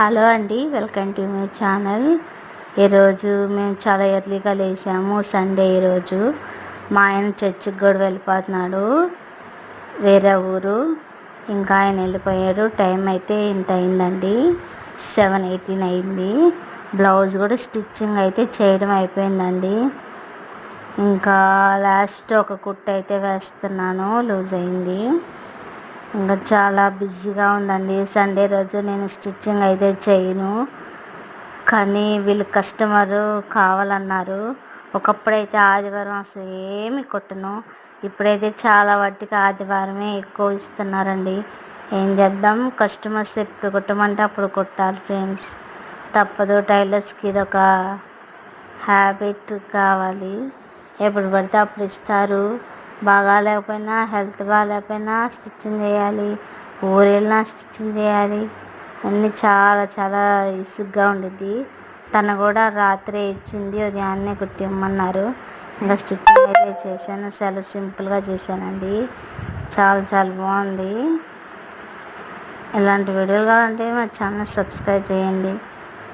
Hello అండి, welcome to my channel. ఈరోజు మేము చాలా ఎర్లీగా లేసాము. సండే ఈరోజు మా ఆయన చర్చికి కూడా వెళ్ళిపోతున్నాడు, వేరే ఊరు. ఇంకా ఆయన వెళ్ళిపోయాడు. టైం అయితే ఇంత అయిందండి, 7:18 అయింది. బ్లౌజ్ కూడా స్టిచ్చింగ్ అయితే చేయడం అయిపోయిందండి. ఇంకా లాస్ట్ ఒక కుట్టు అయితే వేస్తున్నాను, లూజ్ అయింది. ఇంకా చాలా బిజీగా ఉందండి. సండే రోజు నేను స్టిచ్చింగ్ అయితే చేయను, కానీ వీళ్ళు కస్టమరు కావాలన్నారు. ఒకప్పుడైతే ఆదివారం అసలు ఏమి కుట్టను, ఇప్పుడైతే చాలా వాటికి ఆదివారమే ఎక్కువ ఇస్తున్నారండి. ఏం చేద్దాం, కస్టమర్స్ ఎప్పుడు కుట్టమంటే అప్పుడు కుట్టాలి ఫ్రెండ్స్, తప్పదు. టైలర్స్కి ఇది ఒక హ్యాబిట్ కావాలి, ఎప్పుడు పడితే అప్పుడు ఇస్తారు. బాగాలేకపోయినా, హెల్త్ బాగాలేకపోయినా స్టిచ్చింగ్ చేయాలి, ఊరు వెళ్ళినా స్టిచ్చింగ్ చేయాలి. అన్నీ చాలా చాలా ఇసుగ్గా ఉండిద్ది. తను కూడా రాత్రి ఇచ్చింది, ఉదయాన్నే కుట్టిమ్మన్నారు. ఇంకా స్టిచ్చింగ్ అయితే చేశాను, చాలా సింపుల్గా చేశానండి. చాలా చాలా బాగుంది. ఇలాంటి వీడియోలు కావాలంటే మా ఛానల్ సబ్స్క్రైబ్ చేయండి.